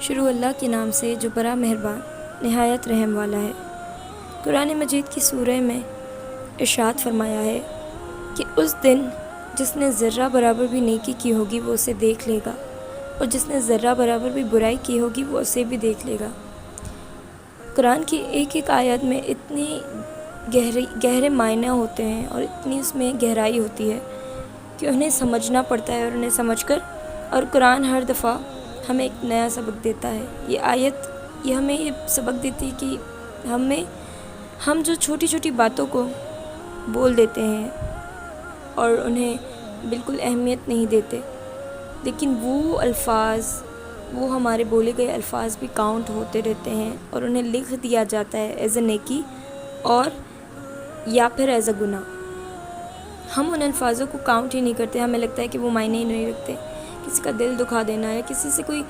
شروع اللہ کے نام سے جو بڑا مہربان نہایت رحم والا ہے۔ قرآن مجید کی سورہ میں ارشاد فرمایا ہے کہ اس دن جس نے ذرہ برابر بھی نیکی کی ہوگی وہ اسے دیکھ لے گا، اور جس نے ذرہ برابر بھی برائی کی ہوگی وہ اسے بھی دیکھ لے گا۔ قرآن کی ایک ایک آیت میں اتنی گہرے معنی ہوتے ہیں اور اتنی اس میں گہرائی ہوتی ہے کہ انہیں سمجھنا پڑتا ہے، اور انہیں سمجھ کر اور قرآن ہر دفعہ ہمیں ایک نیا سبق دیتا ہے۔ یہ آیت ہمیں یہ سبق دیتی ہے کہ ہم جو چھوٹی چھوٹی باتوں کو بول دیتے ہیں اور انہیں بالکل اہمیت نہیں دیتے، لیکن وہ الفاظ، وہ ہمارے بولے گئے الفاظ بھی کاؤنٹ ہوتے رہتے ہیں اور انہیں لکھ دیا جاتا ہے ایز اے نیکی اور یا پھر ایز اے گناہ۔ ہم ان الفاظوں کو کاؤنٹ ہی نہیں کرتے، ہمیں لگتا ہے کہ وہ معنی ہی نہیں رکھتے۔ کسی کا دل دکھا دینا یا کسی سے کوئی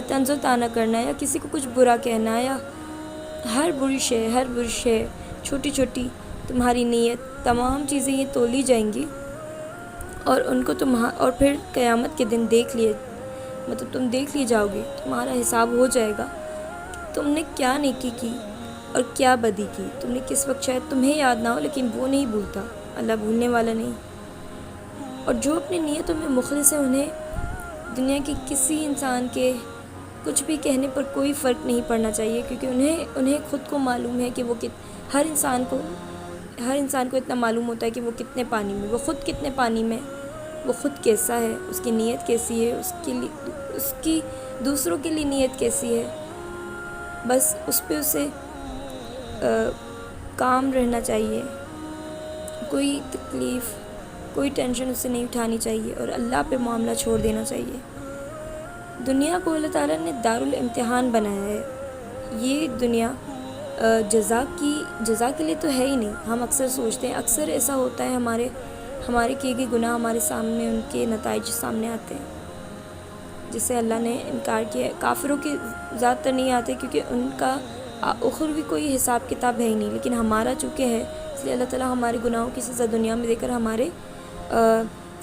طنز و طعنہ کرنا یا کسی کو کچھ برا کہنا یا ہر بری شے چھوٹی چھوٹی تمہاری نیت، تمام چیزیں یہ تولی جائیں گی اور ان کو اور پھر قیامت کے دن تم دیکھ لی جاؤ گے، تمہارا حساب ہو جائے گا تم نے کیا نیکی کی اور کیا بدی کی۔ تم نے کس وقت، شاید تمہیں یاد نہ ہو لیکن وہ نہیں بھولتا، اللہ بھولنے والا نہیں۔ اور جو اپنی نیتوں میں مخلص ہیں انہیں دنیا کے کسی انسان کے کچھ بھی کہنے پر کوئی فرق نہیں پڑنا چاہیے، کیونکہ انہیں خود کو معلوم ہے کہ ہر انسان کو اتنا معلوم ہوتا ہے کہ وہ کتنے پانی میں، وہ خود کتنے پانی میں، وہ خود کیسا ہے، اس کی نیت کیسی ہے، اس کی دوسروں کے لیے نیت کیسی ہے۔ بس اس پہ اسے کام رہنا چاہیے، کوئی تکلیف، کوئی ٹینشن اسے نہیں اٹھانی چاہیے اور اللہ پہ معاملہ چھوڑ دینا چاہیے۔ دنیا کو اللہ تعالیٰ نے دارالامتحان بنایا ہے۔ یہ دنیا جزا کے لیے تو ہے ہی نہیں۔ ہم اکثر سوچتے ہیں، اکثر ایسا ہوتا ہے ہمارے کیے گئے گناہ ہمارے سامنے، ان کے نتائج سامنے آتے ہیں جس سے اللہ نے انکار کیا ہے۔ کافروں کے زیادہ تر نہیں آتے کیونکہ ان کا اخروی کوئی حساب کتاب ہے ہی نہیں، لیکن ہمارا چونکہ ہے اس لیے اللہ تعالیٰ ہمارے گناہوں کی سزا دنیا میں دے کر ہمارے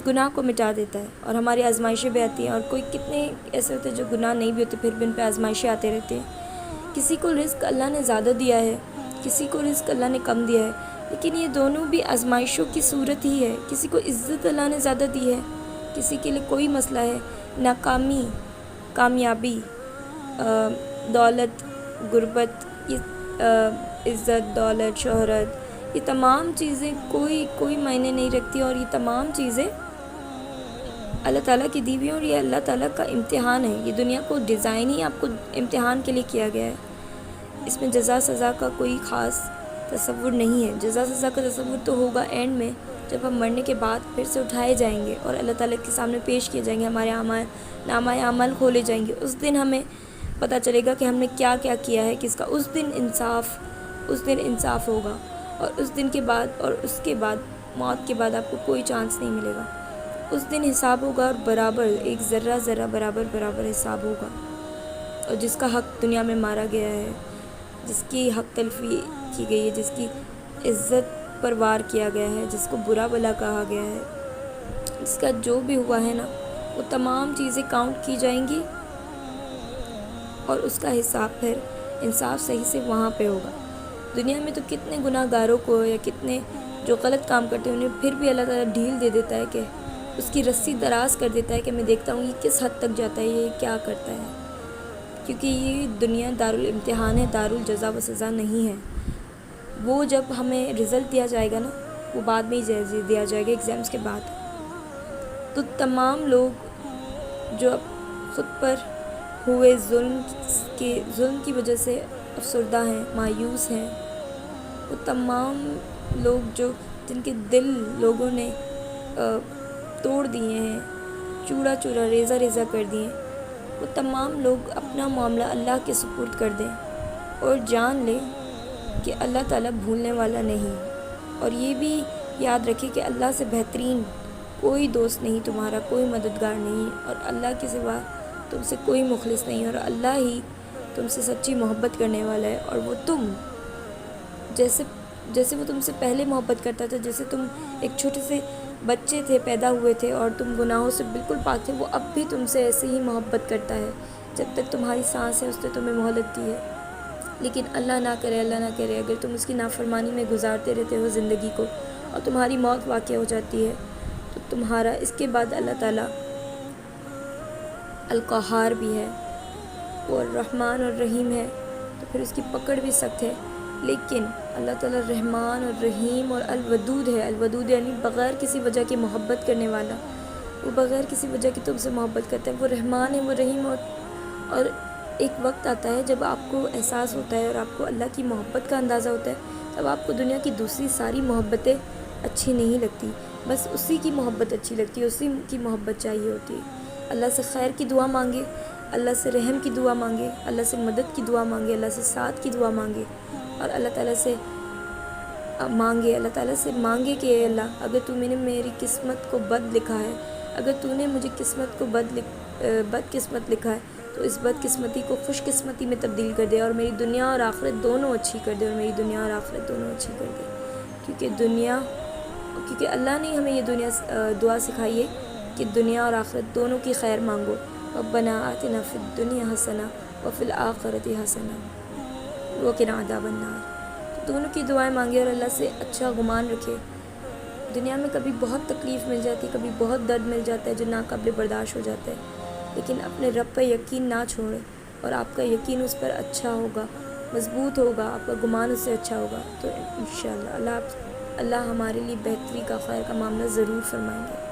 گناہ کو مٹا دیتا ہے اور ہماری آزمائشیں بھی آتی ہیں۔ اور کوئی کتنے ایسے ہوتے ہیں جو گناہ نہیں بھی ہوتے پھر بھی ان پہ آزمائشیں آتے رہتے ہیں۔ کسی کو رزق اللہ نے زیادہ دیا ہے، کسی کو رزق اللہ نے کم دیا ہے، لیکن یہ دونوں بھی آزمائشوں کی صورت ہی ہے۔ کسی کو عزت اللہ نے زیادہ دی ہے، کسی کے لیے کوئی مسئلہ ہے، ناکامی، کامیابی، دولت، غربت، عزت، دولت، شہرت، یہ تمام چیزیں کوئی معنی نہیں رکھتی، اور یہ تمام چیزیں اللہ تعالیٰ کی دی ہوئی ہیں اور یہ اللہ تعالیٰ کا امتحان ہے۔ یہ دنیا کو ڈیزائن ہی آپ کو امتحان کے لیے کیا گیا ہے۔ اس میں جزا سزا کا کوئی خاص تصور نہیں ہے۔ جزا سزا کا تصور تو ہوگا اینڈ میں، جب ہم مرنے کے بعد پھر سے اٹھائے جائیں گے اور اللہ تعالیٰ کے سامنے پیش کیے جائیں گے، ہمارے نامہ اعمال کھولے جائیں گے۔ اس دن ہمیں پتہ چلے گا کہ ہم نے کیا کیا کیا ہے، کس کا۔ اس دن انصاف ہوگا، اور اس دن کے بعد اور اس کے بعد موت کے بعد آپ کو کوئی چانس نہیں ملے گا۔ اس دن حساب ہوگا اور برابر ایک ذرہ برابر حساب ہوگا۔ اور جس کا حق دنیا میں مارا گیا ہے، جس کی حق تلفی کی گئی ہے، جس کی عزت پر وار کیا گیا ہے، جس کو برا بلا کہا گیا ہے، جس کا جو بھی ہوا ہے نا، وہ تمام چیزیں کاؤنٹ کی جائیں گی اور اس کا حساب پھر انصاف صحیح سے وہاں پہ ہوگا۔ دنیا میں تو کتنے گناہ گاروں کو یا کتنے جو غلط کام کرتے ہیں انہیں پھر بھی اللہ تعالیٰ ڈھیل دے دیتا ہے، کہ اس کی رسی دراز کر دیتا ہے کہ میں دیکھتا ہوں یہ کس حد تک جاتا ہے، یہ کیا کرتا ہے، کیونکہ یہ دنیا دارالامتحان ہے، دارالجزا و سزا نہیں ہے۔ وہ جب ہمیں رزلٹ دیا جائے گا نا، وہ بعد میں ہی دیا جائے گا، ایگزامس کے بعد، تو تمام لوگ جو اب خود پر ہوئے ظلم کی وجہ سے افسردہ ہیں، مایوس ہیں، وہ تمام لوگ جن کے دل لوگوں نے توڑ دیے ہیں، چورا ریزہ کر دیے، وہ تمام لوگ اپنا معاملہ اللہ کے سپرد کر دیں اور جان لیں کہ اللہ تعالیٰ بھولنے والا نہیں۔ اور یہ بھی یاد رکھیں کہ اللہ سے بہترین کوئی دوست نہیں تمہارا، کوئی مددگار نہیں، اور اللہ کے سوا تم سے کوئی مخلص نہیں، اور اللہ ہی تم سے سچی محبت کرنے والا ہے۔ اور وہ تم جیسے وہ تم سے پہلے محبت کرتا تھا، جیسے تم ایک چھوٹے سے بچے تھے، پیدا ہوئے تھے اور تم گناہوں سے بالکل پاک تھے، وہ اب بھی تم سے ایسے ہی محبت کرتا ہے، جب تک تمہاری سانس ہے اس نے تمہیں مہلت دی ہے، لیکن اللہ نہ کرے اگر تم اس کی نافرمانی میں گزارتے رہتے ہو زندگی کو اور تمہاری موت واقع ہو جاتی ہے، تو تمہارا اس کے بعد اللہ تعالیٰ القہار بھی ہے، وہ الرحمن اور رحیم ہے، تو پھر اس کی پکڑ بھی سخت ہے۔ لیکن اللہ تعالیٰ رحمان اور رحیم اور الودود ہے، الودود یعنی بغیر کسی وجہ کی محبت کرنے والا، وہ بغیر کسی وجہ کی تم سے محبت کرتا ہے، وہ رحمان ہے، وہ رحیم اور ایک وقت آتا ہے جب آپ کو احساس ہوتا ہے اور آپ کو اللہ کی محبت کا اندازہ ہوتا ہے، تب آپ کو دنیا کی دوسری ساری محبتیں اچھی نہیں لگتی، بس اسی کی محبت اچھی لگتی ہے، اسی کی محبت چاہیے ہوتی ہے۔ اللہ سے خیر کی دعا مانگے، اللہ سے رحم کی دعا مانگے، اللہ سے مدد کی دعا مانگے، اللہ سے ساتھ کی دعا مانگے، اور اللہ تعالیٰ سے مانگے کہ اے اللہ اگر تو نے میری قسمت کو بد لکھا ہے، اگر تو نے مجھے قسمت کو بد قسمت لکھا ہے تو اس بد قسمتی کو خوش قسمتی میں تبدیل کر دے اور میری دنیا اور آخرت دونوں اچھی کر دے، کیونکہ اللہ نے ہمیں یہ دعا سکھائی ہے کہ دنیا اور آخرت دونوں کی خیر مانگو۔ ربنا آتنا فی الدنیا حسنہ وفی الآخرۃ حسنہ وقنا عذاب النار، دونوں کی دعائیں مانگے اور اللہ سے اچھا گمان رکھے۔ دنیا میں کبھی بہت تکلیف مل جاتی ہے، کبھی بہت درد مل جاتا ہے جو ناقابل برداشت ہو جاتا ہے، لیکن اپنے رب پر یقین نہ چھوڑیں، اور آپ کا یقین اس پر اچھا ہوگا، مضبوط ہوگا، آپ کا گمان اس سے اچھا ہوگا، تو انشاءاللہ اللہ ہمارے لیے بہتری کا، خیر کا معاملہ ضرور فرمائیں گے۔